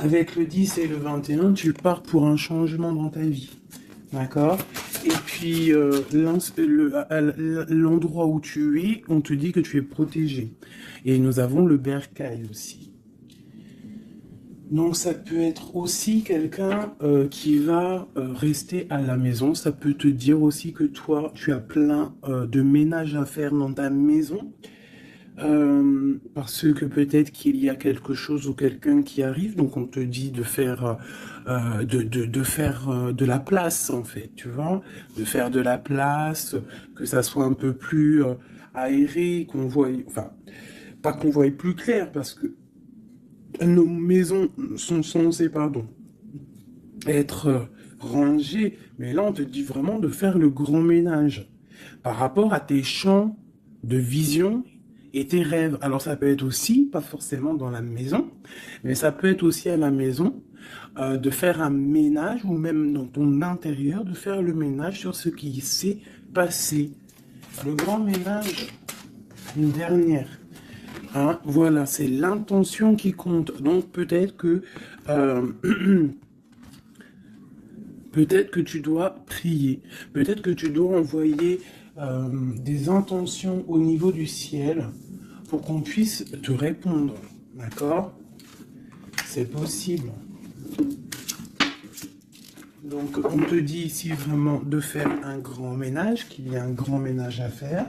Avec le 10 et le 21, tu pars pour un changement dans ta vie. D'accord? Et puis, l'endroit où tu es, on te dit que tu es protégé. Et nous avons le bercail aussi. Donc, ça peut être aussi quelqu'un qui va rester à la maison. Ça peut te dire aussi que toi, tu as plein de ménage à faire dans ta maison. Parce que peut-être qu'il y a quelque chose ou quelqu'un qui arrive, donc on te dit de faire de la place en fait, tu vois, de faire de la place, que ça soit un peu plus aéré, qu'on voit, enfin, pas qu'on voie plus clair, parce que nos maisons sont censées, pardon, être rangées, mais là on te dit vraiment de faire le grand ménage par rapport à tes champs de vision et tes rêves. Alors ça peut être aussi, pas forcément dans la maison, mais ça peut être aussi à la maison, de faire un ménage, ou même dans ton intérieur, de faire le ménage sur ce qui s'est passé. Le grand ménage, une dernière. Hein, voilà, c'est l'intention qui compte. Donc peut-être que peut-être que tu dois prier, peut-être que tu dois envoyer des intentions au niveau du ciel pour qu'on puisse te répondre, d'accord? C'est possible. Donc on te dit ici vraiment de faire un grand ménage, qu'il y a un grand ménage à faire,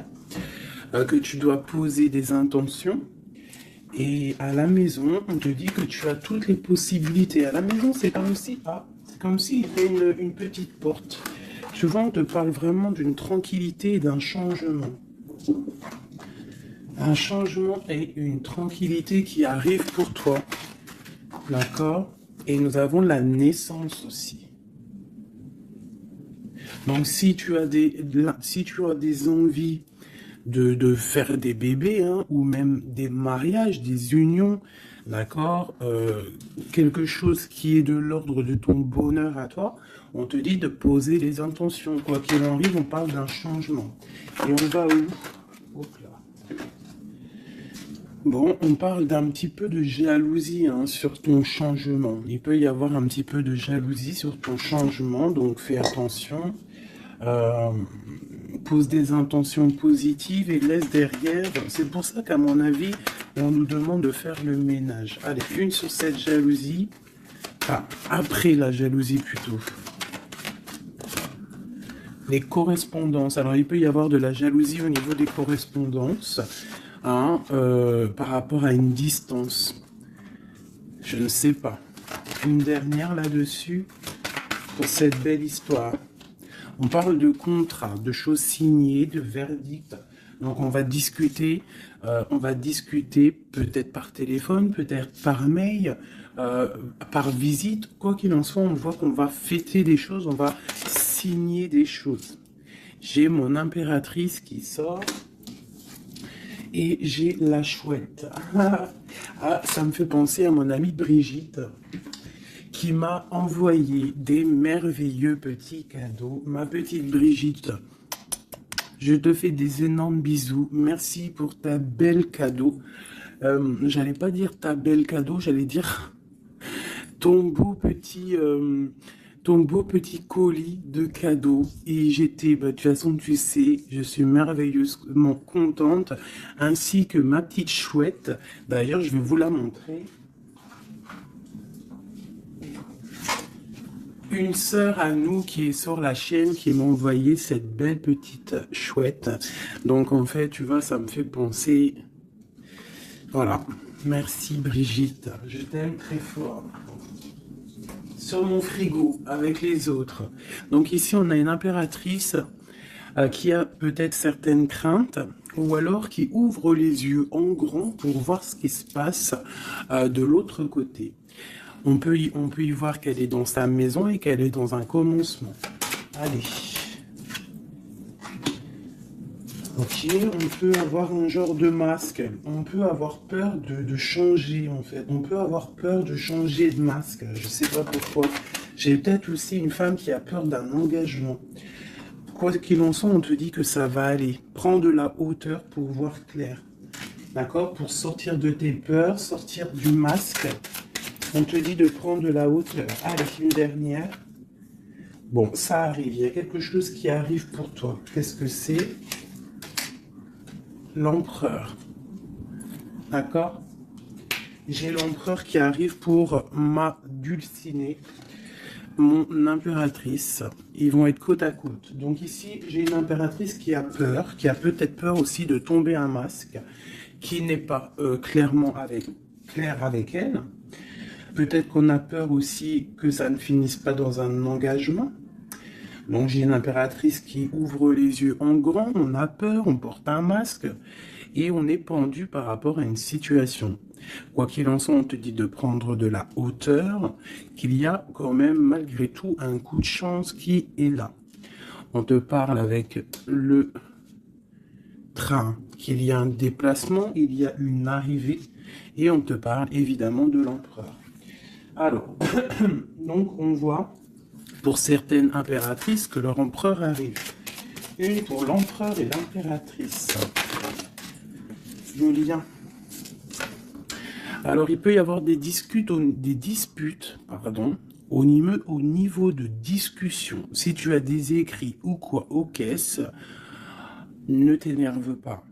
que tu dois poser des intentions. Et à la maison, on te dit que tu as toutes les possibilités. À la maison, c'est comme si, comme s'il y avait une petite porte. Tu vois, on te parle vraiment d'une tranquillité et d'un changement. Un changement et une tranquillité qui arrive pour toi. D'accord? Et nous avons la naissance aussi. Donc, si tu as des envies de faire des bébés, hein, ou même des mariages, des unions, d'accord, quelque chose qui est de l'ordre de ton bonheur à toi, on te dit de poser les intentions. Quoi qu'il en arrive, on parle d'un changement. Et on va où? Hop là. Bon, on parle d'un petit peu de jalousie, hein, sur ton changement. Il peut y avoir un petit peu de jalousie sur ton changement, donc fais attention. Pose des intentions positives et laisse derrière. C'est pour ça qu'à mon avis, on nous demande de faire le ménage. Allez, une sur cette jalousie. Après la jalousie plutôt. Les correspondances. Alors, il peut y avoir de la jalousie au niveau des correspondances, hein, par rapport à une distance. Je ne sais pas. Une dernière là-dessus pour cette belle histoire. On parle de contrat, de choses signées, de verdicts. Donc on va discuter peut-être par téléphone, peut-être par mail, par visite. Quoi qu'il en soit, on voit qu'on va fêter des choses, on va signer des choses. J'ai mon impératrice qui sort et j'ai la chouette. Ça me fait penser à mon amie Brigitte, qui m'a envoyé des merveilleux petits cadeaux. Ma petite Brigitte, je te fais des énormes bisous. Merci pour ta belle cadeau. J'allais pas dire ta belle cadeau, j'allais dire ton beau petit colis de cadeaux. Et j'étais, de toute façon, tu sais, je suis merveilleusement contente, ainsi que ma petite chouette. D'ailleurs, je vais vous la montrer. Une sœur à nous qui est sur la chaîne qui m'a envoyé cette belle petite chouette. Donc en fait, tu vois, ça me fait penser. Voilà. Merci Brigitte. Je t'aime très fort. Sur mon frigo, avec les autres. Donc ici, on a une impératrice qui a peut-être certaines craintes, ou alors qui ouvre les yeux en grand pour voir ce qui se passe de l'autre côté. On peut y voir qu'elle est dans sa maison et qu'elle est dans un commencement. Allez. Ok, on peut avoir un genre de masque. On peut avoir peur de changer, en fait. On peut avoir peur de changer de masque. Je sais pas pourquoi. J'ai peut-être aussi une femme qui a peur d'un engagement. Quoi qu'il en soit, on te dit que ça va aller. Prends de la hauteur pour voir clair. D'accord? Pour sortir de tes peurs, sortir du masque. On te dit de prendre de la hauteur. Allez, une dernière. Bon, ça arrive. Il y a quelque chose qui arrive pour toi. Qu'est-ce que c'est? L'empereur. D'accord? J'ai l'empereur qui arrive pour ma dulcinée, mon impératrice. Ils vont être côte à côte. Donc ici, j'ai une impératrice qui a peur, qui a peut-être peur aussi de tomber un masque, qui n'est pas clairement clair avec elle. Peut-être qu'on a peur aussi que ça ne finisse pas dans un engagement. Donc j'ai une impératrice qui ouvre les yeux en grand, on a peur, on porte un masque et on est pendu par rapport à une situation. Quoi qu'il en soit, on te dit de prendre de la hauteur, qu'il y a quand même malgré tout un coup de chance qui est là. On te parle avec le train, qu'il y a un déplacement, il y a une arrivée et on te parle évidemment de l'empereur. Alors, donc on voit pour certaines impératrices que leur empereur arrive. Une pour l'empereur et l'impératrice. Le lien. Alors il peut y avoir des disputes, au niveau de discussion. Si tu as des écrits ou quoi aux caisses, ne t'énerve pas.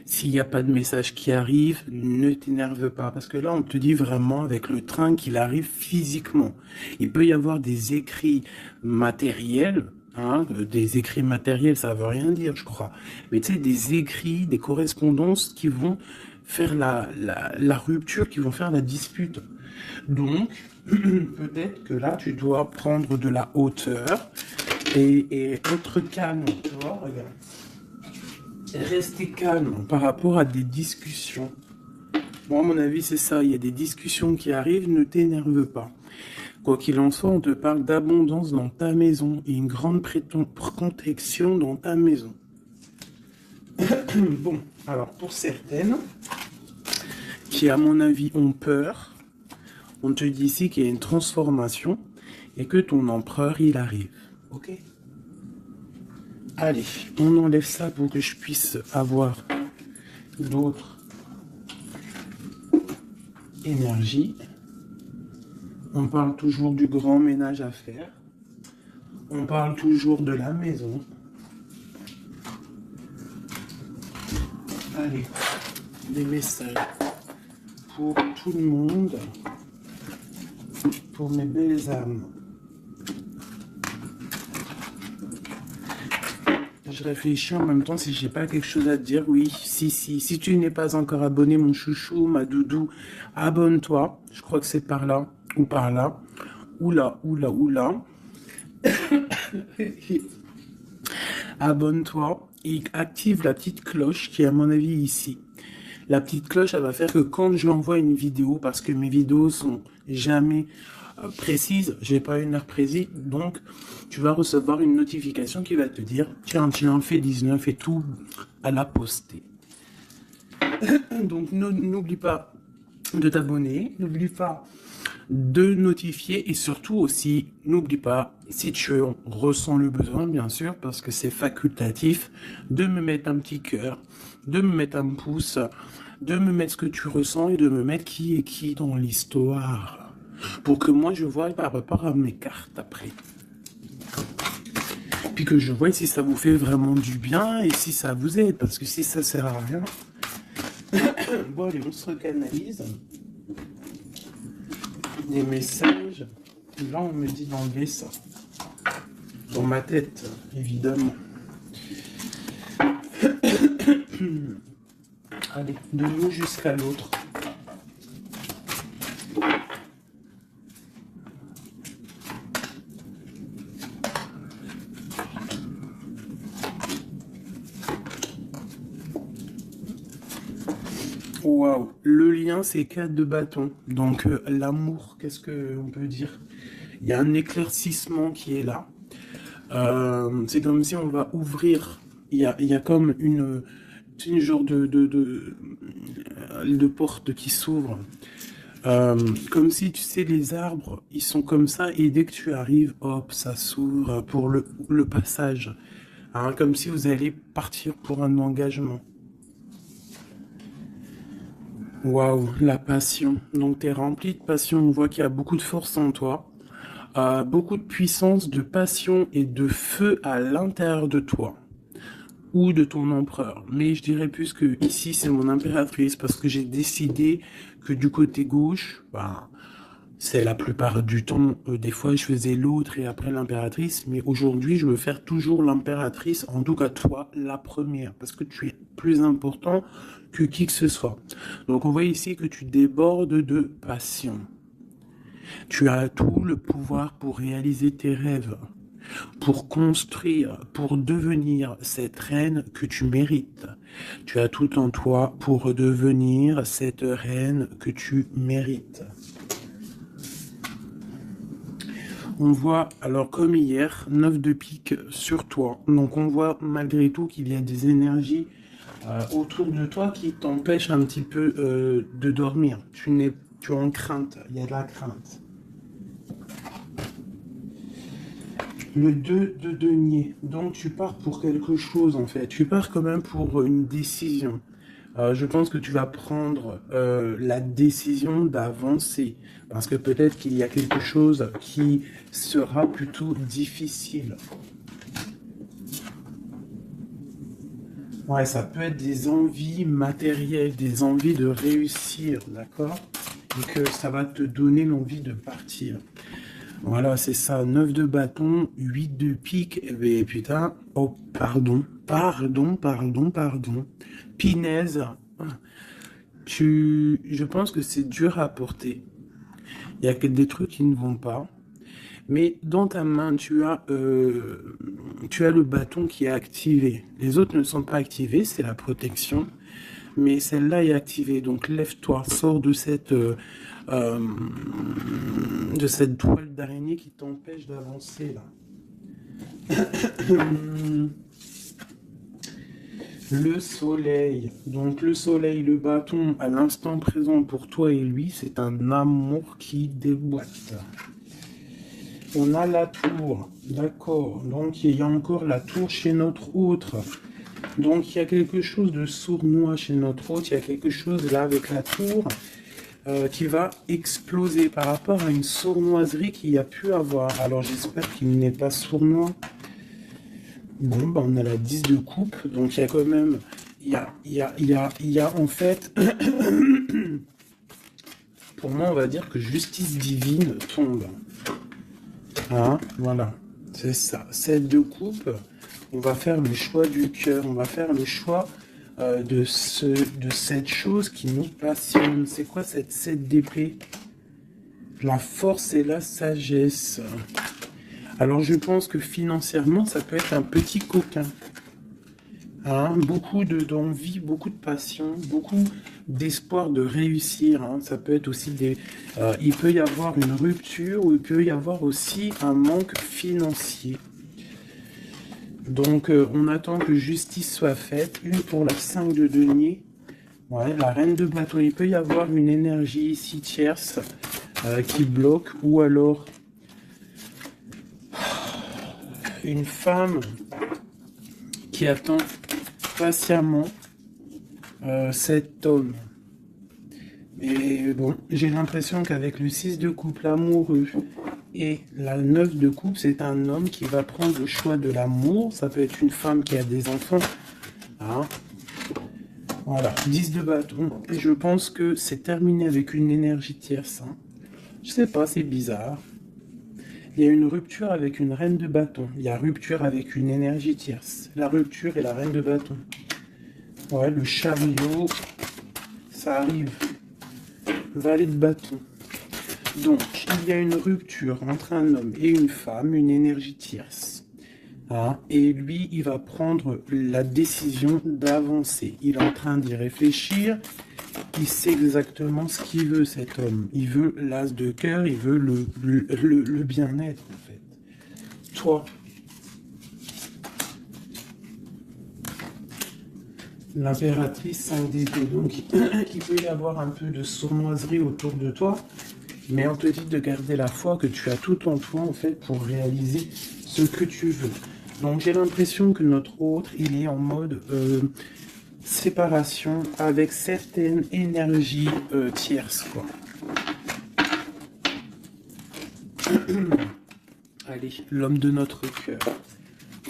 S'il n'y a pas de message qui arrive, ne t'énerve pas. Parce que là, on te dit vraiment avec le train qu'il arrive physiquement. Il peut y avoir des écrits matériels. Hein, des écrits matériels, ça veut rien dire, je crois. Mais tu sais, des écrits, des correspondances qui vont faire la rupture, qui vont faire la dispute. Donc, peut-être que là, tu dois prendre de la hauteur et être calme. Tu vois, regarde. Rester calme par rapport à des discussions. Moi, à mon avis, c'est ça. Il y a des discussions qui arrivent, ne t'énerve pas. Quoi qu'il en soit, on te parle d'abondance dans ta maison et une grande protection dans ta maison. Bon, alors pour certaines qui, à mon avis, ont peur, on te dit ici qu'il y a une transformation et que ton empereur, il arrive. Ok ? Allez, on enlève ça pour que je puisse avoir d'autres énergies. On parle toujours du grand ménage à faire. On parle toujours de la maison. Allez, des messages pour tout le monde, pour mes belles âmes. Je réfléchis en même temps si j'ai pas quelque chose à te dire. Oui, si tu n'es pas encore abonné, mon chouchou, ma doudou, abonne-toi. Je crois que c'est par là ou par là. Oula. Abonne-toi et active la petite cloche qui est à mon avis ici. La petite cloche, elle va faire que quand je envoie une vidéo, parce que mes vidéos sont jamais précises, j'ai pas une heure précise, donc tu vas recevoir une notification qui va te dire tiens, fais 19 et tout à la poster. Donc n'oublie pas de t'abonner, n'oublie pas de notifier et surtout aussi, n'oublie pas, si tu ressens le besoin, bien sûr, parce que c'est facultatif, de me mettre un petit cœur, de me mettre un pouce, de me mettre ce que tu ressens et de me mettre qui est qui dans l'histoire. Pour que moi, je vois par rapport à mes cartes après. Puis que je vois si ça vous fait vraiment du bien et si ça vous aide, parce que si ça sert à rien... Bon, allez, on se recanalise. Des messages. Là, on me dit d'enlever ça. Dans ma tête, évidemment. Allez, de l'eau jusqu'à l'autre. Waouh, le lien c'est 4 de bâton. Donc l'amour, qu'est-ce qu'on peut dire? Il y a un éclaircissement qui est là. C'est comme si on va ouvrir. Il y a comme une genre de porte qui s'ouvre. Comme si tu sais les arbres, ils sont comme ça et dès que tu arrives, hop, ça s'ouvre pour le passage. Hein, comme si vous allez partir pour un engagement. Waouh, la passion. Donc, tu es rempli de passion. On voit qu'il y a beaucoup de force en toi, beaucoup de puissance, de passion et de feu à l'intérieur de toi ou de ton empereur. Mais je dirais plus que ici, c'est mon impératrice parce que j'ai décidé que du côté gauche, bah, c'est la plupart du temps, des fois je faisais l'autre et après l'impératrice, mais aujourd'hui je veux faire toujours l'impératrice, en tout cas toi, la première, parce que tu es plus important que qui que ce soit. Donc on voit ici que tu débordes de passion. Tu as tout le pouvoir pour réaliser tes rêves, pour construire, pour devenir cette reine que tu mérites. Tu as tout en toi pour devenir cette reine que tu mérites. On voit, alors comme hier, 9 de pique sur toi. Donc on voit malgré tout qu'il y a des énergies autour de toi qui t'empêchent un petit peu de dormir. Tu es en crainte, il y a de la crainte. Le 2 de denier, donc tu pars pour quelque chose en fait. Tu pars quand même pour une décision. Je pense que tu vas prendre la décision d'avancer. Parce que peut-être qu'il y a quelque chose qui sera plutôt difficile. Ouais, ça peut être des envies matérielles, des envies de réussir, d'accord? Et que ça va te donner l'envie de partir. Voilà, c'est ça. 9 de bâton, 8 de pique. Et putain, oh, pardon. Pinaise. Je pense que c'est dur à porter. Il y a que des trucs qui ne vont pas. Mais dans ta main, tu as le bâton qui est activé. Les autres ne sont pas activés, c'est la protection. Mais celle-là est activée. Donc lève-toi, sors de cette toile d'araignée qui t'empêche d'avancer là. Le soleil. Donc le soleil, le bâton, à l'instant présent pour toi et lui, c'est un amour qui déboîte. On a la tour, d'accord. Donc il y a encore la tour chez notre autre. Donc il y a quelque chose de sournois chez notre autre. Il y a quelque chose là avec la tour qui va exploser par rapport à une sournoiserie qu'il y a pu avoir. Alors j'espère qu'il n'est pas sournois. Bon, bah, on a la 10 de coupe, donc il y a quand même, il y a en fait, pour moi on va dire que justice divine tombe. Hein, voilà, c'est ça. 7 de coupe, on va faire le choix du cœur, on va faire le choix de cette chose qui nous passionne. C'est quoi cette 7 d'épée? La force et la sagesse. Alors je pense que financièrement, ça peut être un petit coquin. Hein, beaucoup d'envie, beaucoup de passion, beaucoup d'espoir de réussir. Hein. Ça peut être aussi il peut y avoir une rupture ou il peut y avoir aussi un manque financier. Donc on attend que justice soit faite. Une pour la 5 de denier. Ouais, la reine de bâton. Il peut y avoir une énergie ici tierce qui bloque ou alors une femme qui attend patiemment cet homme. Mais bon, j'ai l'impression qu'avec le 6 de coupe, l'amoureux, et la 9 de coupe, c'est un homme qui va prendre le choix de l'amour. Ça peut être une femme qui a des enfants. Hein. Voilà, 10 de bâton. Et je pense que c'est terminé avec une énergie tierce. Hein. Je sais pas, c'est bizarre. Il y a une rupture avec une reine de bâton. Il y a rupture avec une énergie tierce. La rupture et la reine de bâton. Ouais, le chariot, ça arrive. Valet de bâton. Donc, il y a une rupture entre un homme et une femme, une énergie tierce. Hein, et lui, il va prendre la décision d'avancer. Il est en train d'y réfléchir. Il sait exactement ce qu'il veut, cet homme. Il veut l'as de cœur, il veut le bien-être, en fait. Toi, l'impératrice 5 d'épée. Donc, il peut y avoir un peu de sournoiserie autour de toi, mais on te dit de garder la foi que tu as tout en toi, en fait, pour réaliser ce que tu veux. Donc, j'ai l'impression que notre autre, il est en mode... séparation avec certaines énergies tierces, quoi. Allez, l'homme de notre cœur.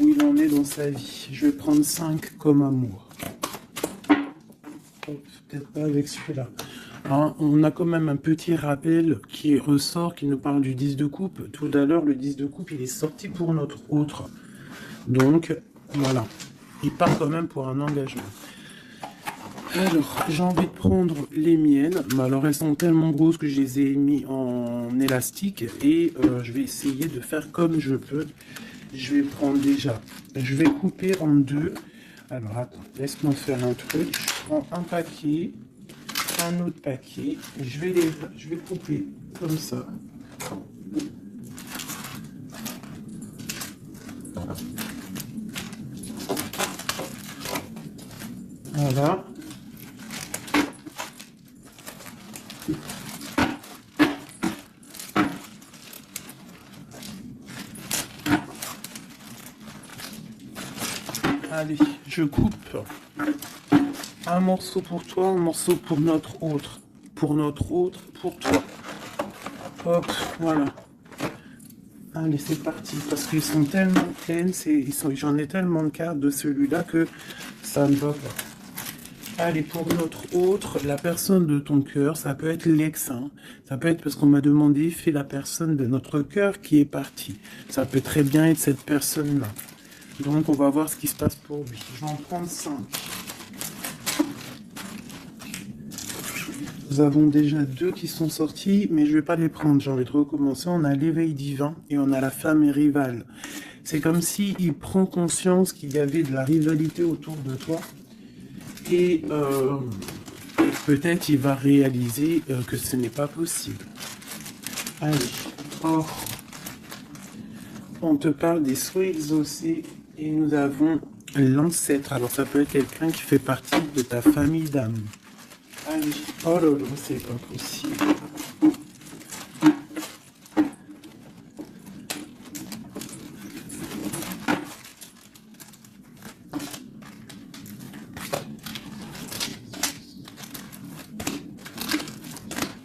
Où il en est dans sa vie. Je vais prendre 5 comme amour. Peut-être pas avec celui-là. Hein, on a quand même un petit rappel qui ressort, qui nous parle du 10 de coupe. Tout à l'heure, le 10 de coupe, il est sorti pour notre autre. Donc, voilà. Il part quand même pour un engagement. Alors, j'ai envie de prendre les miennes. Mais alors, elles sont tellement grosses que je les ai mis en élastique. Et je vais essayer de faire comme je peux. Je vais prendre déjà... Je vais couper en deux. Alors, attends, laisse-moi faire un truc. Je prends un paquet, un autre paquet. Et je vais couper comme ça. Voilà. Allez, je coupe un morceau pour toi, un morceau pour notre autre. Pour notre autre, pour toi. Hop, voilà. Allez, c'est parti. Parce qu'ils sont tellement pleines, j'en ai tellement de cartes de celui-là que ça ne va pas. Allez, pour notre autre, la personne de ton cœur, ça peut être l'ex. Hein. Ça peut être parce qu'on m'a demandé, fais la personne de notre cœur qui est partie. Ça peut très bien être cette personne-là. Donc, on va voir ce qui se passe pour lui. Je vais en prendre 5. Nous avons déjà 2 qui sont sortis, mais je ne vais pas les prendre. J'ai envie de recommencer. On a l'éveil divin et on a la femme rivale. C'est comme s'il prend conscience qu'il y avait de la rivalité autour de toi. Et peut-être il va réaliser que ce n'est pas possible. Allez. Oh. On te parle des souhaits exaucés. Et nous avons l'ancêtre. Alors ça peut être quelqu'un qui fait partie de ta famille d'âme. Allez. Oh là là, c'est pas possible.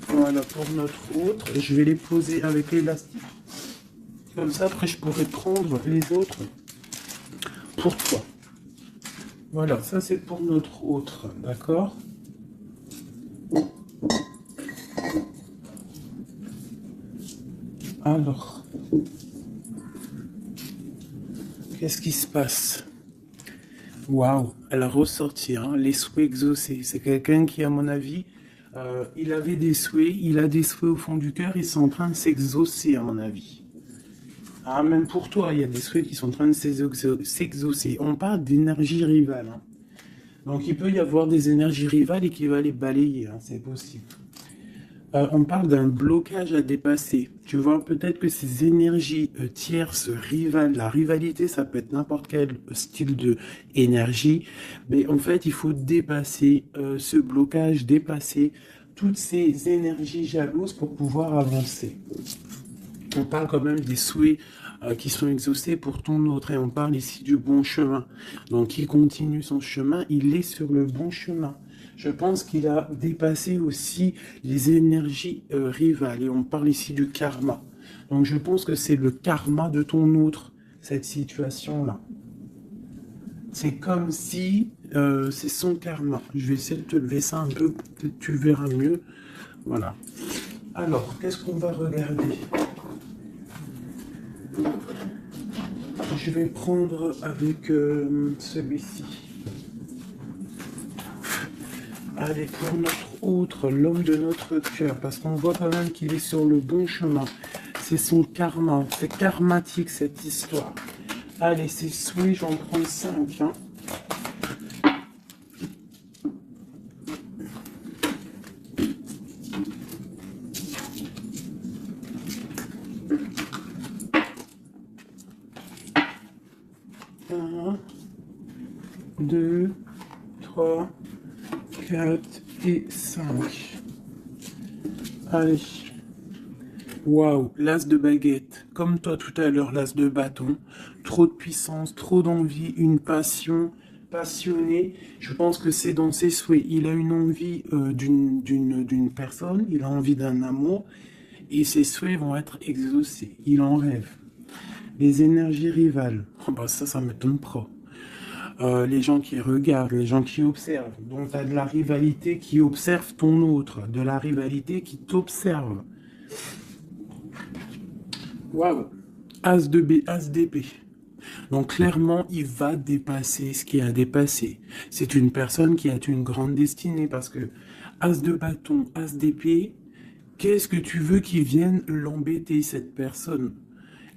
Voilà pour notre autre. Je vais les poser avec l'élastique. Comme ça, après, je pourrais prendre les autres pour toi. Voilà, ça c'est pour notre autre, d'accord? Alors, qu'est-ce qui se passe? Waouh, elle a ressorti, hein, les souhaits exaucés. C'est quelqu'un qui, à mon avis, il avait des souhaits, il a des souhaits au fond du cœur, ils sont en train de s'exaucer, à mon avis. Ah, même pour toi, il y a des souhaits qui sont en train de s'exaucer. On parle d'énergie rivale. Hein. Donc, il peut y avoir des énergies rivales et qui va les balayer, hein, c'est possible. On parle d'un blocage à dépasser. Tu vois, peut-être que ces énergies tierces, rivales, la rivalité, ça peut être n'importe quel style de énergie, mais en fait, il faut dépasser ce blocage, dépasser toutes ces énergies jalouses pour pouvoir avancer. On parle quand même des souhaits qui sont exaucés pour ton autre, et on parle ici du bon chemin. Donc, il continue son chemin, il est sur le bon chemin. Je pense qu'il a dépassé aussi les énergies rivales, et on parle ici du karma. Donc, je pense que c'est le karma de ton autre, cette situation-là. C'est comme si c'est son karma. Je vais essayer de te lever ça un peu, peut-être tu verras mieux. Voilà. Alors, qu'est-ce qu'on va regarder ? Je vais prendre avec celui-ci. Allez, pour notre autre, l'homme de notre cœur, parce qu'on voit quand même qu'il est sur le bon chemin. C'est son karma, c'est karmatique cette histoire. Allez, c'est souhait, j'en prends 5. Hein. Un, 2, 3, 4 et 5. Allez. Waouh, l'as de baguette. Comme toi tout à l'heure, l'as de bâton. Trop de puissance, trop d'envie, une passion passionné. Je pense que c'est dans ses souhaits. Il a une envie d'une personne, il a envie d'un amour, et ses souhaits vont être exaucés. Il en rêve. Les énergies rivales, oh bah ça m'étonne pas. Les gens qui regardent, les gens qui observent. Donc, tu as de la rivalité qui observe ton autre, de la rivalité qui t'observe. Waouh! As de B, As d'épée. Donc, clairement, il va dépasser ce qu'il a dépassé. C'est une personne qui a une grande destinée parce que As de bâton, As d'épée, qu'est-ce que tu veux qu'il vienne l'embêter, cette personne?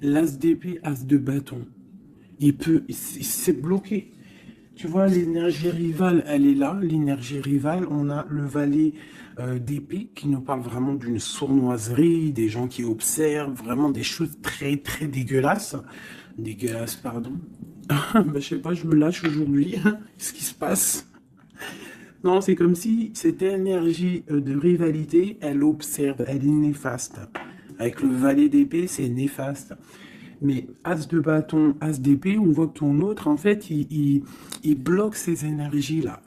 L'As d'épée, As de bâton. Il s'est bloqué. Tu vois, l'énergie rivale, elle est là. L'énergie rivale, on a le valet d'épée qui nous parle vraiment d'une sournoiserie, des gens qui observent, vraiment des choses très, très dégueulasses. Dégueulasses, pardon. Bah, je sais pas, je me lâche aujourd'hui. Qu'est-ce qui se passe? Non, c'est comme si cette énergie de rivalité, elle observe, elle est néfaste. Avec le valet d'épée, c'est néfaste. Mais As de bâton, As d'épée, on voit que ton autre, en fait, il bloque ces énergies-là.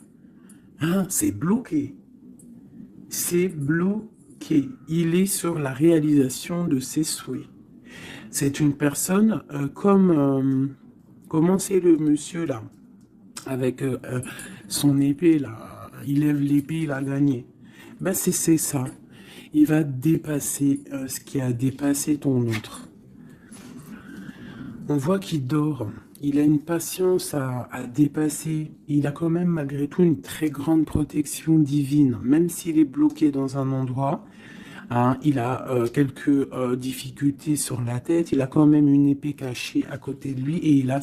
Hein, c'est bloqué. C'est bloqué. Il est sur la réalisation de ses souhaits. C'est une personne comment c'est le monsieur là, avec son épée là, il lève l'épée, il a gagné. Ben c'est ça. Il va dépasser ce qui a dépassé ton autre. On voit qu'il dort. Il a une patience à dépasser. Il a quand même malgré tout une très grande protection divine. Même s'il est bloqué dans un endroit, hein, il a quelques difficultés sur la tête. Il a quand même une épée cachée à côté de lui. Et il a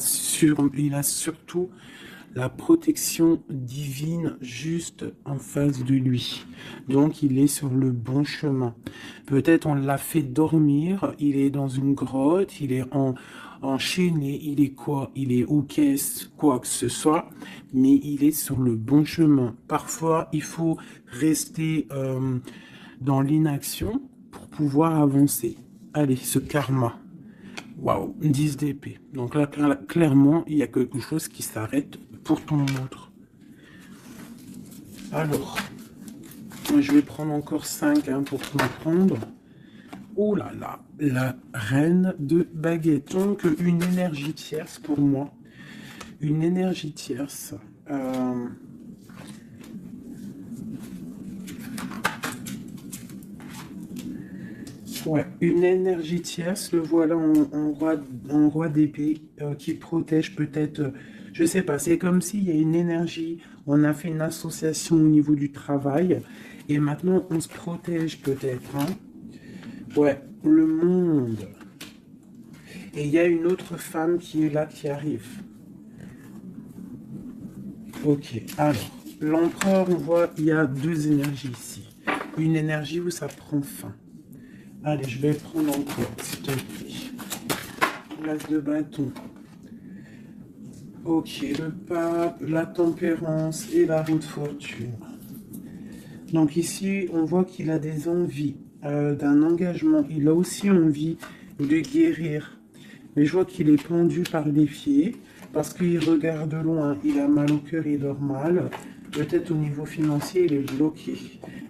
surtout la protection divine juste en face de lui. Donc il est sur le bon chemin. Peut-être on l'a fait dormir. Il est dans une grotte. Il est enchaîné, il est quoi? Il est aux caisses, quoi que ce soit, mais il est sur le bon chemin. Parfois, il faut rester dans l'inaction pour pouvoir avancer. Allez, ce karma. Waouh, 10 d'épée. Donc là, clairement, il y a quelque chose qui s'arrête pour ton autre. Alors, moi, je vais prendre encore 5 pour comprendre. Oh là là, la reine de baguette. Donc, une énergie tierce pour moi. Une énergie tierce. Ouais, une énergie tierce, le voilà en roi d'épée qui protège peut-être, je sais pas, c'est comme s'il y a une énergie, on a fait une association au niveau du travail et maintenant on se protège peut-être, hein. Ouais, le monde. Et il y a une autre femme qui est là, qui arrive. Ok, alors, l'empereur, on voit, il y a deux énergies ici. Une énergie où ça prend fin. Allez, je vais prendre encore, s'il te plaît. L'as de bâton. Ok, le pape, la tempérance et la roue de fortune. Donc ici, on voit qu'il a des envies d'un engagement. Il a aussi envie de guérir. Mais je vois qu'il est pendu par les pieds parce qu'il regarde loin. Il a mal au cœur, il dort mal. Peut-être au niveau financier, il est bloqué.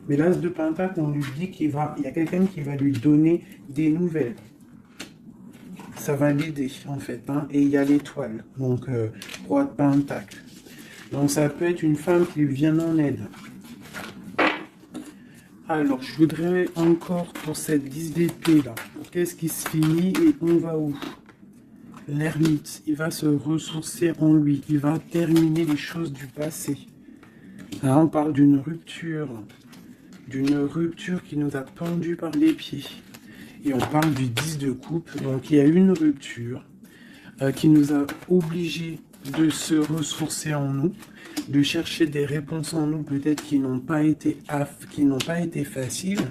Mais l'as de pentacle, on lui dit il y a quelqu'un qui va lui donner des nouvelles. Ça va l'aider, en fait. Hein. Et il y a l'étoile, donc roi de pentacle. Donc ça peut être une femme qui lui vient en aide. Alors, je voudrais encore pour cette 10 d'épée là. Qu'est-ce qui se finit et on va où? L'ermite, il va se ressourcer en lui. Il va terminer les choses du passé. Là, on parle d'une rupture qui nous a pendu par les pieds. Et on parle du 10 de coupe. Donc, il y a une rupture qui nous a obligés de se ressourcer en nous, de chercher des réponses en nous, peut-être qui n'ont pas été faciles,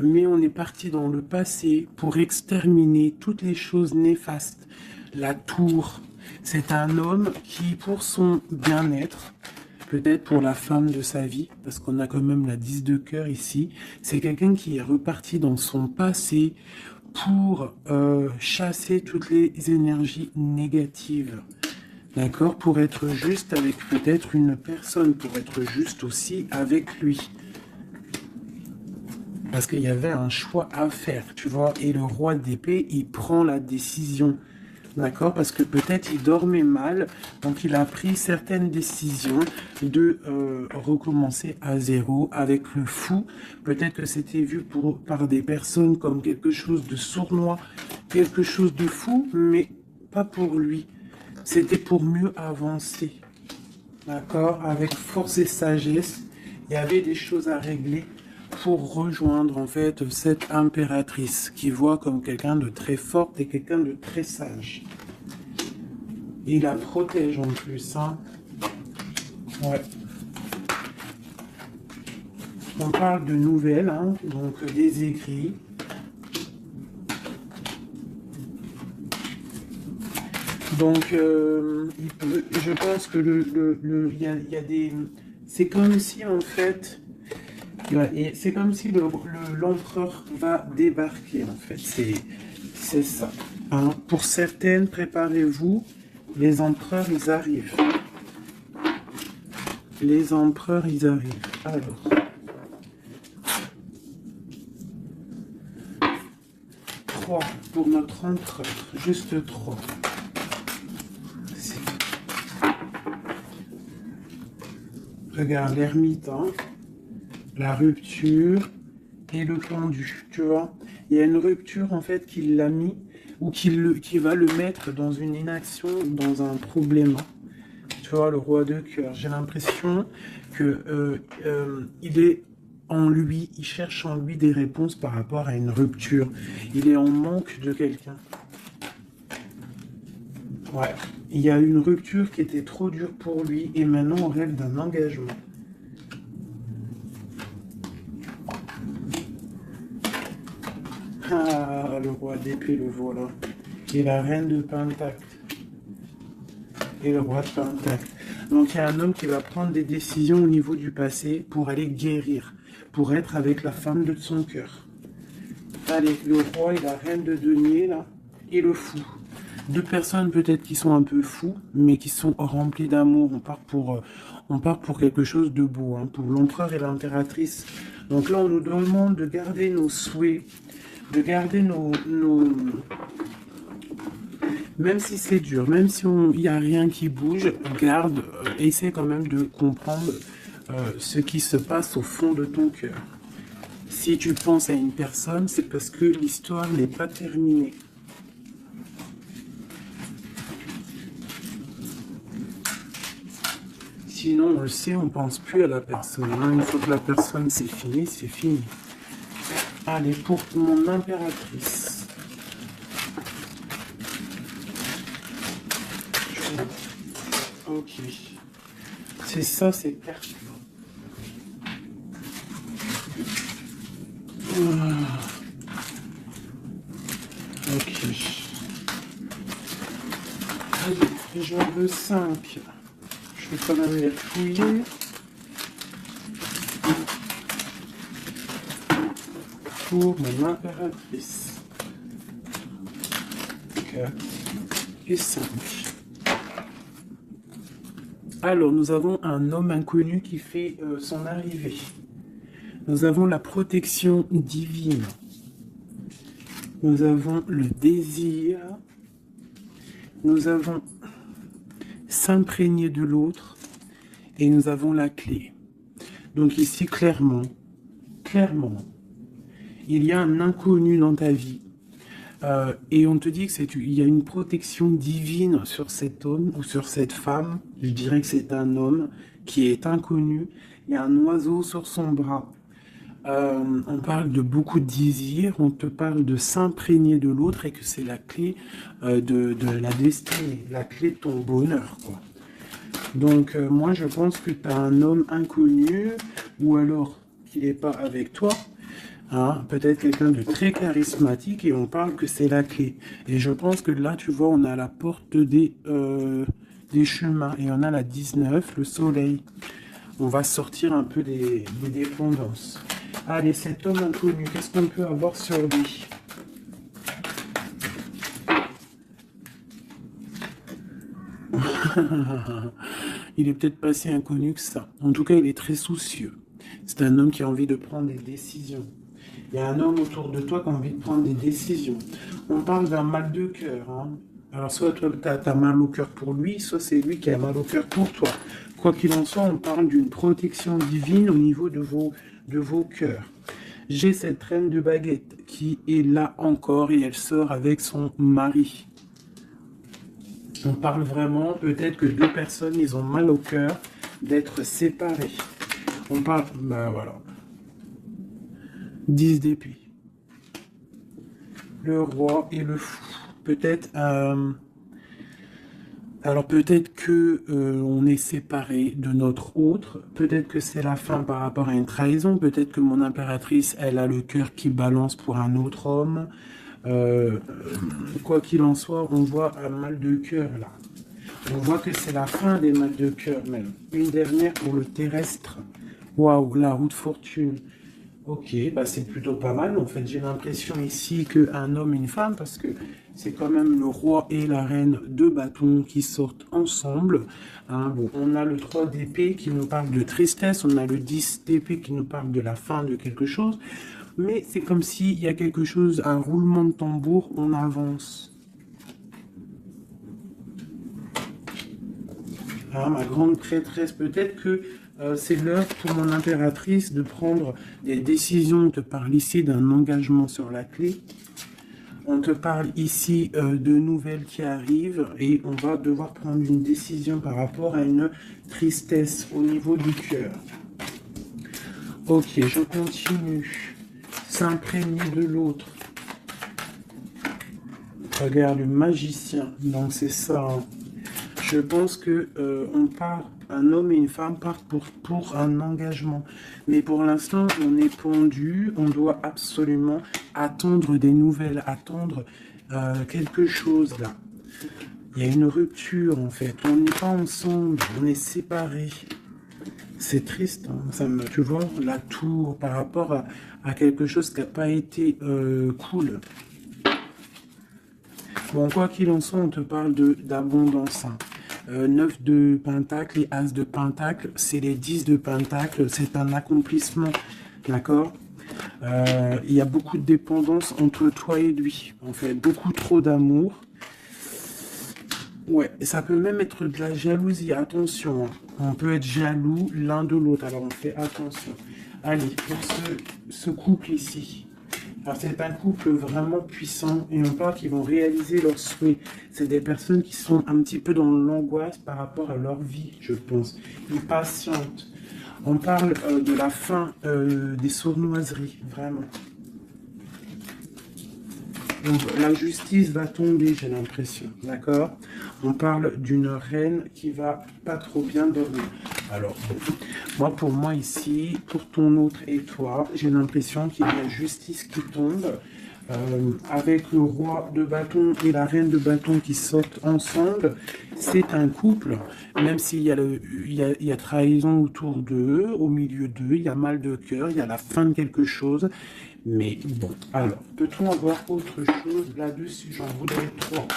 mais on est parti dans le passé pour exterminer toutes les choses néfastes. La tour, c'est un homme qui, pour son bien-être, peut-être pour la femme de sa vie, parce qu'on a quand même la 10 de cœur ici, c'est quelqu'un qui est reparti dans son passé pour chasser toutes les énergies négatives. D'accord? Pour être juste avec peut-être une personne, pour être juste aussi avec lui. Parce qu'il y avait un choix à faire, tu vois. Et le roi d'épée, il prend la décision. D'accord? Parce que peut-être il dormait mal, donc il a pris certaines décisions de recommencer à zéro avec le fou. Peut-être que c'était vu par des personnes comme quelque chose de sournois, quelque chose de fou, mais pas pour lui. C'était pour mieux avancer. D'accord? Avec force et sagesse, il y avait des choses à régler pour rejoindre en fait cette impératrice qui voit comme quelqu'un de très fort et quelqu'un de très sage. Il la protège en plus, hein. Ouais. On parle de nouvelles, hein, donc des écrits. Donc, je pense que il y a des... C'est comme si, en fait, c'est comme si l'empereur va débarquer, en fait. C'est ça. Hein. Pour certaines, préparez-vous, les empereurs, ils arrivent. Les empereurs, ils arrivent. Alors. Pour notre empereur. Juste 3. Regarde, l'ermite, hein, la rupture et le pendu, tu vois. Il y a une rupture, en fait, qui l'a mis, ou qui va le mettre dans une inaction, dans un problème. Tu vois, le roi de cœur. J'ai l'impression que il est en lui, il cherche en lui des réponses par rapport à une rupture. Il est en manque de quelqu'un. Ouais. Il y a une rupture qui était trop dure pour lui et maintenant on rêve d'un engagement. Ah, le roi d'épée, le voilà. Et la reine de pentacle. Et le roi de pentacle. Donc il y a un homme qui va prendre des décisions au niveau du passé pour aller guérir, pour être avec la femme de son cœur. Allez, le roi et la reine de denier, là, et le fou. Deux personnes peut-être qui sont un peu fous, mais qui sont remplies d'amour. On part pour quelque chose de beau, hein, pour l'empereur et l'impératrice. Donc là, on nous demande de garder nos souhaits, de garder même si c'est dur, même si il n'y a rien qui bouge, garde, essaie quand même de comprendre ce qui se passe au fond de ton cœur. Si tu penses à une personne, c'est parce que l'histoire n'est pas terminée. Sinon, on le sait, on pense plus à la personne. Hein. Une fois que la personne c'est fini, c'est fini. Allez, pour mon impératrice. Ok. C'est ça, c'est pertinent. Ok. Allez, je veux 5. Je vais quand même les fouiller. Pour mon impératrice. 4 et 5. Alors, nous avons un homme inconnu qui fait son arrivée. Nous avons la protection divine. Nous avons le désir. Nous avons s'imprégner de l'autre. Et nous avons la clé. Donc ici, clairement, il y a un inconnu dans ta vie. Et on te dit qu'il y a une protection divine sur cet homme ou sur cette femme. Je dirais que c'est un homme qui est inconnu. Il y a un oiseau sur son bras. On parle de beaucoup de désirs. On te parle de s'imprégner de l'autre et que c'est la clé de la destinée, la clé de ton bonheur, quoi. Donc moi je pense que tu as un homme inconnu ou alors qu'il n'est pas avec toi. Hein, peut-être quelqu'un de très charismatique et on parle que c'est la clé. Et je pense que là, tu vois, on a la porte des chemins et on a la 19, le soleil. On va sortir un peu des dépendances. Allez, cet homme inconnu, qu'est-ce qu'on peut avoir sur lui? Il est peut-être pas si inconnu que ça. En tout cas, il est très soucieux. C'est un homme qui a envie de prendre des décisions. Il y a un homme autour de toi qui a envie de prendre des décisions. On parle d'un mal de cœur, hein. Alors, soit toi, tu as mal au cœur pour lui, soit c'est lui qui a mal au cœur pour toi. Quoi qu'il en soit, on parle d'une protection divine au niveau de vos cœurs. J'ai cette reine de baguette qui est là encore et elle sort avec son mari. On parle vraiment, peut-être que deux personnes, ils ont mal au cœur d'être séparés. On parle, ben voilà, 10 d'épée. Le roi et le fou. Peut-être, alors peut-être que on est séparés de notre autre. Peut-être que c'est la fin par rapport à une trahison. Peut-être que mon impératrice, elle a le cœur qui balance pour un autre homme. Quoi qu'il en soit, on voit un mal de cœur là. On voit que c'est la fin des mal de cœur même. Une dernière pour le terrestre. Waouh, la roue de fortune. Ok, bah c'est plutôt pas mal. En fait, j'ai l'impression ici qu'un homme et une femme, parce que c'est quand même le roi et la reine de bâtons qui sortent ensemble. Hein, bon, on a le 3 d'épée qui nous parle de tristesse, on a le 10 d'épée qui nous parle de la fin de quelque chose. Mais c'est comme s'il y a quelque chose, un roulement de tambour, on avance. Ah, ma grande prêtresse, peut-être que c'est l'heure pour mon impératrice de prendre des décisions. On te parle ici d'un engagement sur la clé. On te parle ici de nouvelles qui arrivent et on va devoir prendre une décision par rapport à une tristesse au niveau du cœur. Ok, je continue. S'imprégner de l'autre. Regarde, le magicien. Donc c'est ça. Hein. Je pense que on part, un homme et une femme partent pour un engagement. Mais pour l'instant, on est pendu, on doit absolument attendre des nouvelles, attendre quelque chose là. Il y a une rupture en fait, on n'est pas ensemble, on est séparés. C'est triste, hein. Ça me, tu vois, la tour par rapport à quelque chose qui n'a pas été cool. Bon, quoi qu'il en soit, on te parle d'abondance. Hein. 9 de pentacle et as de pentacle, c'est les 10 de pentacle, c'est un accomplissement, d'accord. Il y a beaucoup de dépendance entre toi et lui, en fait, beaucoup trop d'amour. Ouais, ça peut même être de la jalousie, attention, hein. On peut être jaloux l'un de l'autre, alors on fait attention. Allez, pour ce couple ici. Alors c'est un couple vraiment puissant et on parle qu'ils vont réaliser leurs souhaits. C'est des personnes qui sont un petit peu dans l'angoisse par rapport à leur vie, je pense. Ils patientent. On parle de la fin des sournoiseries, vraiment. Donc, la justice va tomber, j'ai l'impression, d'accord? On parle d'une reine qui va pas trop bien dormir. Alors, moi, pour moi ici, pour ton autre et toi, j'ai l'impression qu'il y a justice qui tombe. Avec le roi de bâton et la reine de bâton qui sortent ensemble, c'est un couple, même s'il y a, il y a trahison autour d'eux, au milieu d'eux, il y a mal de cœur, il y a la fin de quelque chose. Mais bon, alors, peut-on avoir autre chose là-dessus? J'en voudrais 3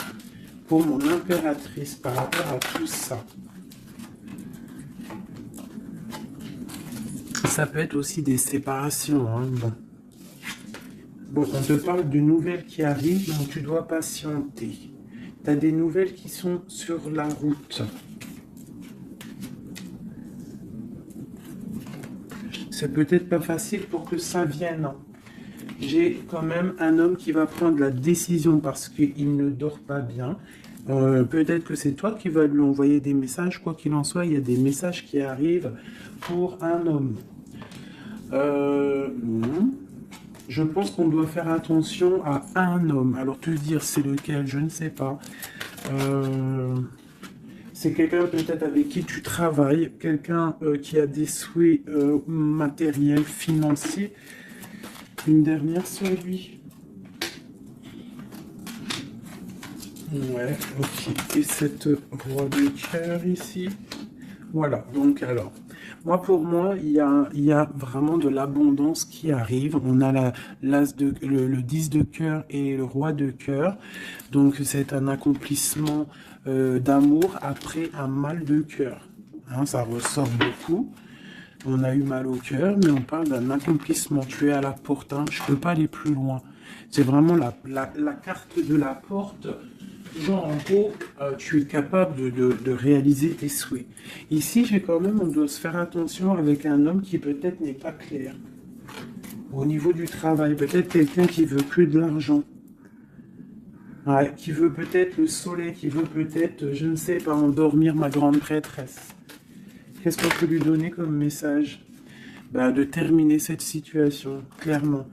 pour mon impératrice par rapport à tout ça. Ça peut être aussi des séparations, hein, bon. Bon, on te parle de nouvelles qui arrivent, donc tu dois patienter. Tu as des nouvelles qui sont sur la route. C'est peut-être pas facile pour que ça vienne. J'ai quand même un homme qui va prendre la décision parce qu'il ne dort pas bien. Peut-être que c'est toi qui vas lui envoyer des messages. Quoi qu'il en soit, il y a des messages qui arrivent pour un homme. Je pense qu'on doit faire attention à un homme. Alors te dire c'est lequel, je ne sais pas. C'est quelqu'un peut-être avec qui tu travailles, quelqu'un qui a des souhaits matériels, financiers. Une dernière sur lui. Ouais, ok. Et cette roi de cœur ici. Voilà, donc alors. Pour moi, il y a vraiment de l'abondance qui arrive. On a le 10 de cœur et le roi de cœur. Donc, c'est un accomplissement d'amour après un mal de cœur. Hein, ça ressort beaucoup. On a eu mal au cœur, mais on parle d'un accomplissement. Tu es à la porte, hein. Je peux pas aller plus loin. C'est vraiment la carte de la porte. Genre, en gros, tu es capable de réaliser tes souhaits. Ici, on doit se faire attention avec un homme qui peut-être n'est pas clair. Au niveau du travail, peut-être quelqu'un qui veut que de l'argent. Ouais, qui veut peut-être le soleil, qui veut peut-être, je ne sais pas, endormir ma grande prêtresse. Qu'est-ce qu'on peut lui donner comme message? De terminer cette situation, clairement.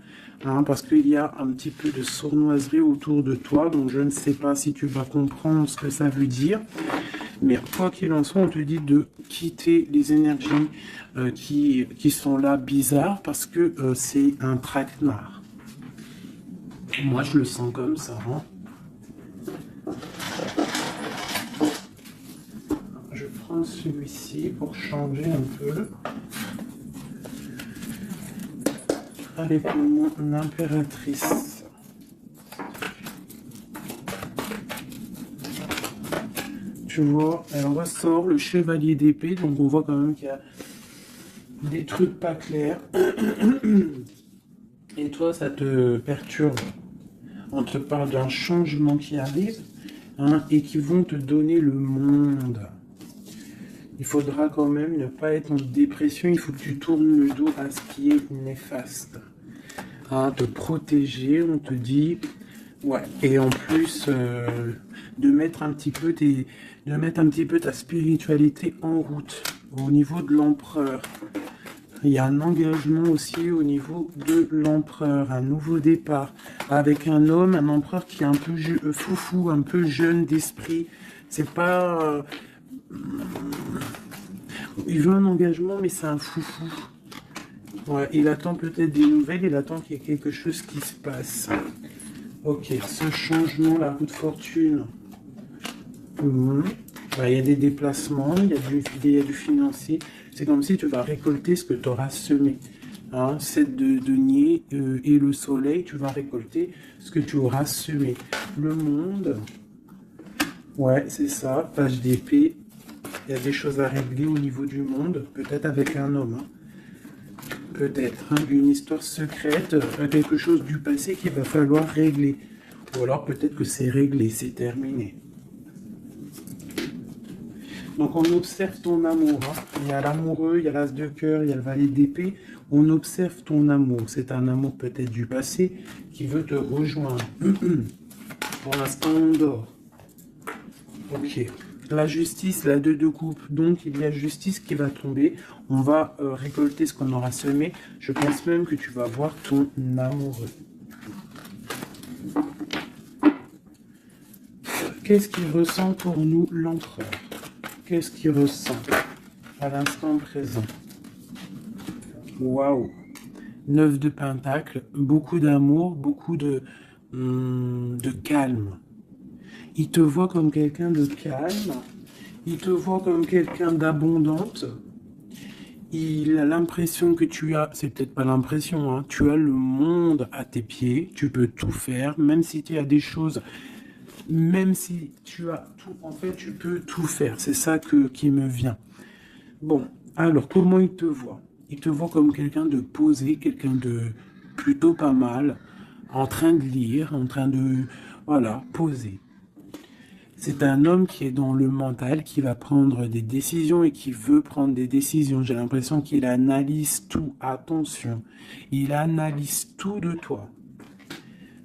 Hein, parce qu'il y a un petit peu de sournoiserie autour de toi, donc je ne sais pas si tu vas comprendre ce que ça veut dire. Mais quoi qu'il en soit, on te dit de quitter les énergies qui sont là bizarres, parce que c'est un traquenard. Moi, je le sens comme ça. Hein. Je prends celui-ci pour changer un peu. Allez, pour mon impératrice. Tu vois, elle ressort le chevalier d'épée, donc on voit quand même qu'il y a des trucs pas clairs. Et toi, ça te perturbe. On te parle d'un changement qui arrive, hein, et qui vont te donner le monde. Il faudra quand même ne pas être en dépression, il faut que tu tournes le dos à ce qui est néfaste. Hein, te protéger, on te dit, ouais, et en plus de mettre un petit peu ta spiritualité en route au niveau de l'empereur. Il y a un engagement aussi au niveau de l'empereur, un nouveau départ avec un homme, un empereur qui est un peu foufou, un peu jeune d'esprit. C'est pas il veut un engagement, mais c'est un foufou. Ouais, il attend peut-être des nouvelles, il attend qu'il y ait quelque chose qui se passe. Ok, ce changement, la roue de fortune. Il y a des déplacements, il y a du financier. C'est comme si tu vas récolter ce que tu auras semé. Hein, 7 de denier et le soleil, tu vas récolter ce que tu auras semé. Le monde, ouais, c'est ça, page d'épée. Il y a des choses à régler au niveau du monde, peut-être avec un homme. Hein. Peut-être une histoire secrète, quelque chose du passé qu'il va falloir régler. Ou alors peut-être que c'est réglé, c'est terminé. Donc on observe ton amour. Hein. Il y a l'amoureux, il y a l'as de cœur, il y a le valet d'épée. On observe ton amour. C'est un amour peut-être du passé qui veut te rejoindre. Pour l'instant, on dort. Ok. La justice, la 2 de coupe, donc il y a justice qui va tomber. On va récolter ce qu'on aura semé. Je pense même que tu vas voir ton amoureux. Qu'est-ce qu'il ressent pour nous, l'empereur? Qu'est-ce qu'il ressent à l'instant présent? Waouh! 9 de pentacle, beaucoup d'amour, beaucoup de calme. Il te voit comme quelqu'un de calme, il te voit comme quelqu'un d'abondante. Il a l'impression que tu as, c'est peut-être pas l'impression, hein, tu as le monde à tes pieds, tu peux tout faire, même si tu as des choses, même si tu as tout, en fait, tu peux tout faire. C'est ça qui me vient. Bon, alors, comment il te voit? Il te voit comme quelqu'un de posé, quelqu'un de plutôt pas mal, en train de lire, en train de, voilà, poser. C'est un homme qui est dans le mental, qui va prendre des décisions et qui veut prendre des décisions. J'ai l'impression qu'il analyse tout. Attention, il analyse tout de toi.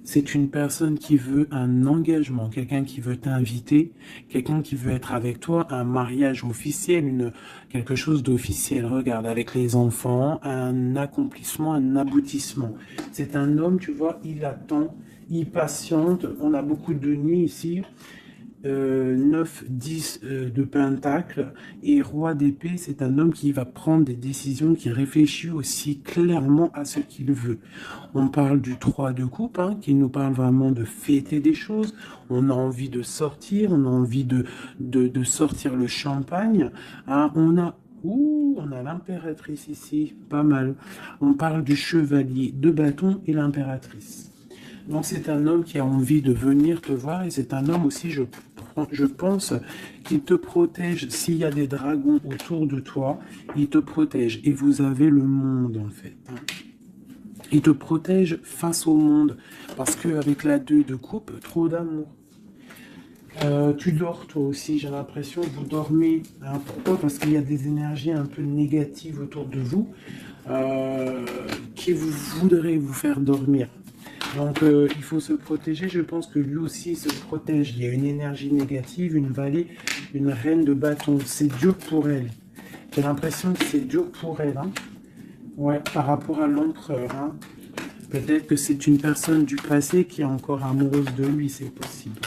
C'est une personne qui veut un engagement, quelqu'un qui veut t'inviter, quelqu'un qui veut être avec toi, un mariage officiel, quelque chose d'officiel. Regarde, avec les enfants, un accomplissement, un aboutissement. C'est un homme, tu vois, il attend, il patiente. On a beaucoup de nuits ici. 9, 10 de pentacle et roi d'épée, c'est un homme qui va prendre des décisions, qui réfléchit aussi clairement à ce qu'il veut. On parle du 3 de coupe, hein, qui nous parle vraiment de fêter des choses. On a envie de sortir, on a envie de sortir le champagne. Hein, on a Ouh, on a l'impératrice ici, pas mal. On parle du chevalier de bâton et l'impératrice. Donc c'est un homme qui a envie de venir te voir et c'est un homme aussi, je pense, qui te protège. S'il y a des dragons autour de toi, il te protège. Et vous avez le monde en fait. Il te protège face au monde. Parce qu'avec la 2 de coupe, trop d'amour. Tu dors toi aussi, j'ai l'impression que vous dormez. Hein, pourquoi? Parce qu'il y a des énergies un peu négatives autour de vous qui vous voudraient vous faire dormir. Donc il faut se protéger, je pense que lui aussi se protège. Il y a une énergie négative, une vallée, une reine de bâton. C'est dur pour elle. J'ai l'impression que c'est dur pour elle. Hein. Ouais, par rapport à l'empereur. Hein. Peut-être que c'est une personne du passé qui est encore amoureuse de lui, c'est possible.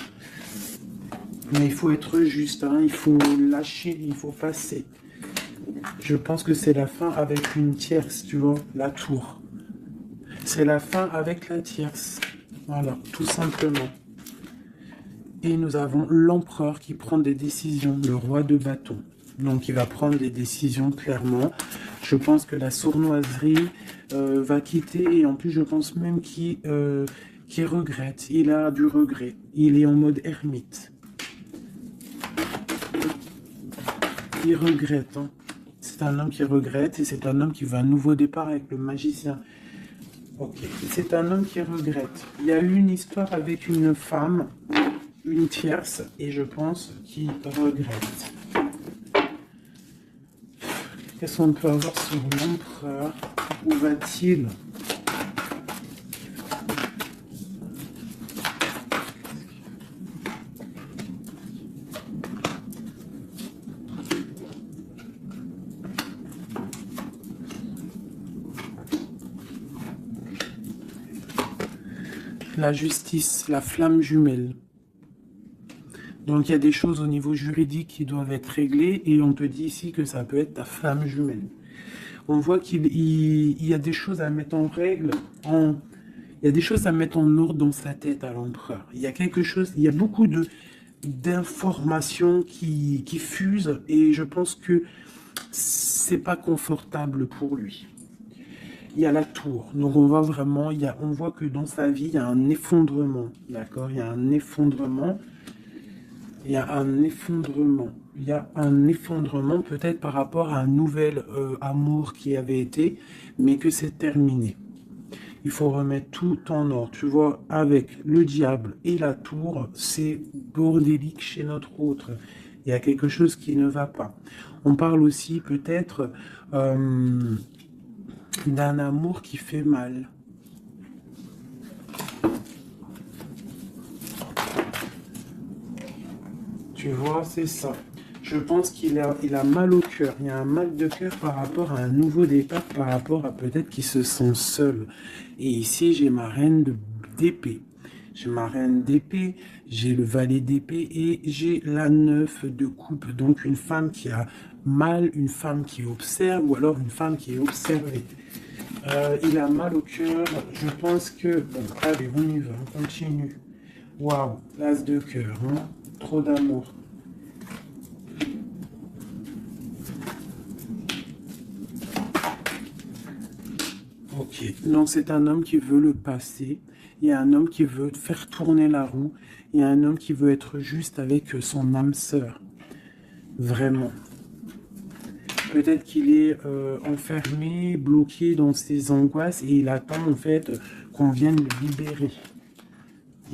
Mais il faut être juste, hein. Il faut lâcher, il faut passer. Je pense que c'est la fin avec une tierce, tu vois, la tour. C'est la fin avec la tierce. Voilà, tout simplement. Et nous avons l'empereur qui prend des décisions, le roi de bâton. Donc il va prendre des décisions clairement. Je pense que la sournoiserie va quitter et en plus je pense même qu'il regrette. Il a du regret. Il est en mode ermite. Il regrette. Hein. C'est un homme qui regrette et c'est un homme qui veut un nouveau départ avec le magicien. Ok, c'est un homme qui regrette. Il y a eu une histoire avec une femme, une tierce, et je pense qu'il regrette. Qu'est-ce qu'on peut avoir sur l'empereur? Où va-t-il? La justice, la flamme jumelle. Donc il y a des choses au niveau juridique qui doivent être réglées et on te dit ici que ça peut être ta flamme jumelle. On voit qu'il y a des choses à mettre en règle, il y a des choses à mettre en ordre dans sa tête à l'empereur. Il y a quelque chose, il y a beaucoup d'informations qui fusent et je pense que c'est pas confortable pour lui. Il y a la tour, donc on voit vraiment, on voit que dans sa vie, il y a un effondrement, d'accord? Il y a un effondrement, il y a un effondrement, il y a un effondrement peut-être par rapport à un nouvel amour qui avait été, mais que c'est terminé. Il faut remettre tout en ordre, tu vois, avec le diable et la tour, c'est bordélique chez notre autre. Il y a quelque chose qui ne va pas. On parle aussi peut-être d'un amour qui fait mal. Tu vois, c'est ça. Je pense qu'il a mal au cœur. Il y a un mal de cœur par rapport à un nouveau départ, par rapport à peut-être qu'il se sent seul. Et ici, j'ai ma reine d'épée. J'ai ma reine d'épée, j'ai le valet d'épée et j'ai la 9 de coupe. Donc une femme qui a mal, une femme qui observe ou alors une femme qui est observée. Il a mal au cœur. Je pense que... Bon, allez, on y va, on continue. Waouh, l'as de cœur, hein. Trop d'amour. Ok, donc c'est un homme qui veut le passé. Il y a un homme qui veut faire tourner la roue. Il y a un homme qui veut être juste avec son âme sœur. Vraiment. Peut-être qu'il est enfermé, bloqué dans ses angoisses et il attend en fait qu'on vienne le libérer.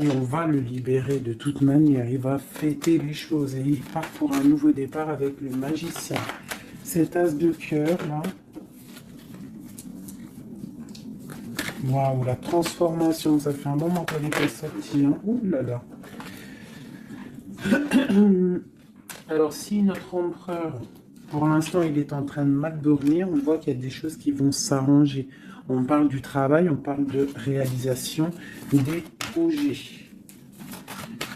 Et on va le libérer de toute manière. Il va fêter les choses et il part pour un nouveau départ avec le magicien. Cet as de cœur là. Waouh, la transformation, ça fait un moment qu'elle est sortie. Hein. Ouh là là. Alors si notre empereur, pour l'instant, il est en train de mal dormir, on voit qu'il y a des choses qui vont s'arranger. On parle du travail, on parle de réalisation des projets.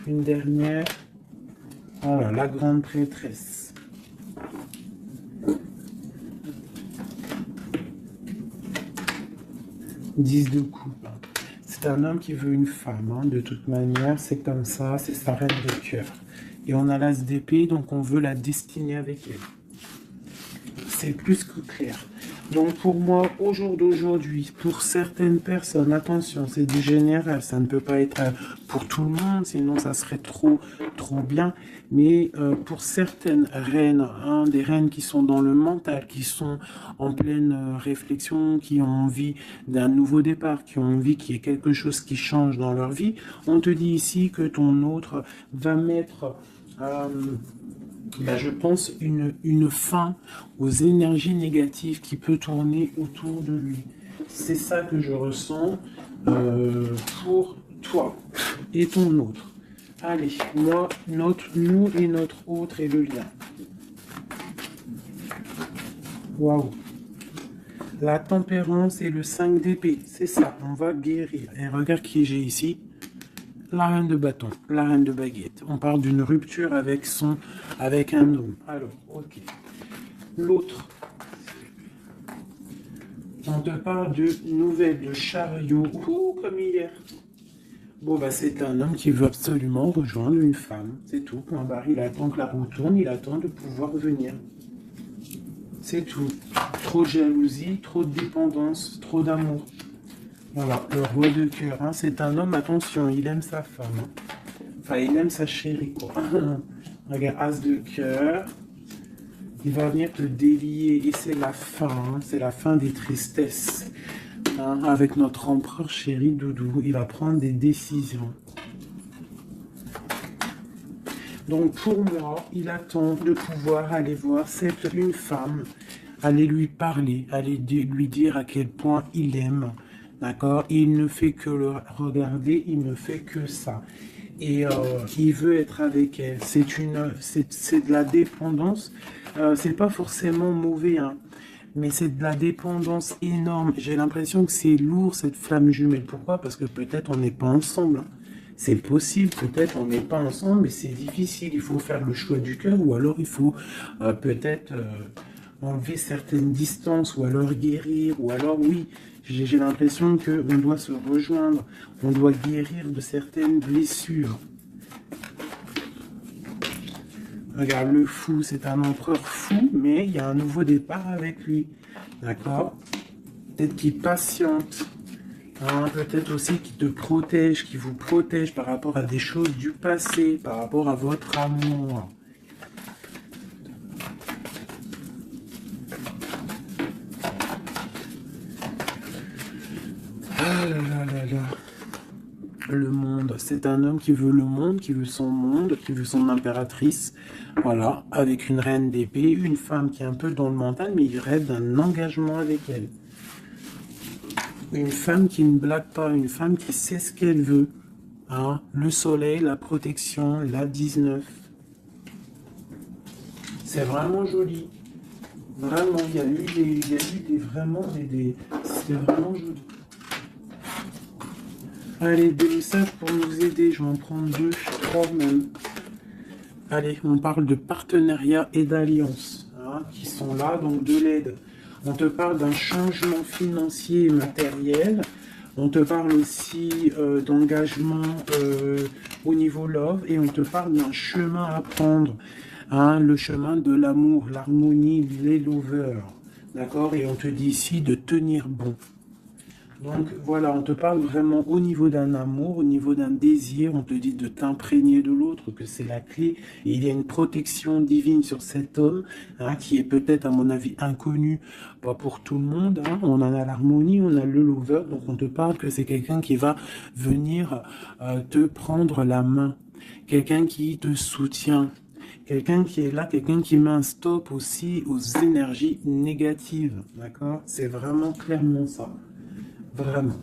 Une dernière. Voilà, la grande prêtresse. « 10 de coupe. C'est un homme qui veut une femme, hein, de toute manière, c'est comme ça, c'est sa reine de cœur. Et on a l'as d'épée, donc on veut la destiner avec elle. c'est plus que clair. Donc pour moi, au jour d'aujourd'hui, pour certaines personnes, attention, c'est du général, ça ne peut pas être pour tout le monde, sinon ça serait trop bien. Mais pour certaines reines, hein, des reines qui sont dans le mental, qui sont en pleine réflexion, qui ont envie d'un nouveau départ, qui ont envie qu'il y ait quelque chose qui change dans leur vie, on te dit ici que ton autre va mettre... je pense une fin aux énergies négatives qui peut tourner autour de lui. C'est ça que je ressens pour toi et ton autre. Allez, moi, nous et notre autre et le lien. Waouh. La tempérance et le 5 d'épée, c'est ça, on va guérir. Et regarde qui j'ai ici. La reine de bâton, la reine de baguette. On parle d'une rupture avec un homme. Alors, ok. L'autre. On te parle de nouvelles de chariot. Ouh, comme hier. Bon, c'est un homme qui veut absolument rejoindre une femme. C'est tout. Point barre. Il attend que la roue tourne. Il attend de pouvoir venir. C'est tout. Trop de jalousie, trop de dépendance, trop d'amour. Voilà, le roi de cœur, hein, c'est un homme, attention, il aime sa femme. Hein. Enfin, il aime sa chérie, quoi. Regarde, as de cœur. Il va venir te délier et c'est la fin, hein, c'est la fin des tristesses. Hein, avec notre empereur chéri Doudou, il va prendre des décisions. Donc pour moi, il attend de pouvoir aller voir une femme, aller lui parler, aller lui dire à quel point il aime. D'accord? Il ne fait que le regarder, il ne fait que ça. Et il veut être avec elle. C'est de la dépendance. C'est pas forcément mauvais, hein, mais c'est de la dépendance énorme. J'ai l'impression que c'est lourd, cette flamme jumelle. Pourquoi? Parce que peut-être on n'est pas ensemble. Hein. C'est possible, peut-être on n'est pas ensemble, mais c'est difficile. Il faut faire le choix du cœur, ou alors il faut peut-être enlever certaines distances, ou alors guérir, ou alors oui. J'ai l'impression qu'on doit se rejoindre, on doit guérir de certaines blessures. Regarde, le fou, c'est un empereur fou, mais il y a un nouveau départ avec lui. D'accord? Peut-être qu'il patiente. Hein, peut-être aussi qu'il te protège, qu'il vous protège par rapport à des choses du passé, par rapport à votre amour. Ah là là là là. Le monde, c'est un homme qui veut le monde, qui veut son impératrice. Voilà, avec une reine d'épée, une femme qui est un peu dans le mental, mais il rêve d'un engagement avec elle. Une femme qui ne blague pas, une femme qui sait ce qu'elle veut. Hein, le soleil, la protection, la 19. C'est vraiment joli. Vraiment, il y a eu c'était vraiment joli. Allez, des messages pour nous aider. Je vais en prendre 2, 3 même. Allez, on parle de partenariat et d'alliance, hein, qui sont là, donc de l'aide. On te parle d'un changement financier et matériel. On te parle aussi d'engagement au niveau love. Et on te parle d'un chemin à prendre. Hein, le chemin de l'amour, l'harmonie, les lovers. D'accord? Et on te dit ici de tenir bon. Donc voilà, on te parle vraiment au niveau d'un amour, au niveau d'un désir, on te dit de t'imprégner de l'autre, que c'est la clé. Et il y a une protection divine sur cet homme, hein, qui est peut-être à mon avis inconnu, pas pour tout le monde. Hein. On en a l'harmonie, on a le lover, donc on te parle que c'est quelqu'un qui va venir te prendre la main, quelqu'un qui te soutient. Quelqu'un qui est là, quelqu'un qui met un stop aussi aux énergies négatives, d'accord? C'est vraiment clairement ça. Vraiment.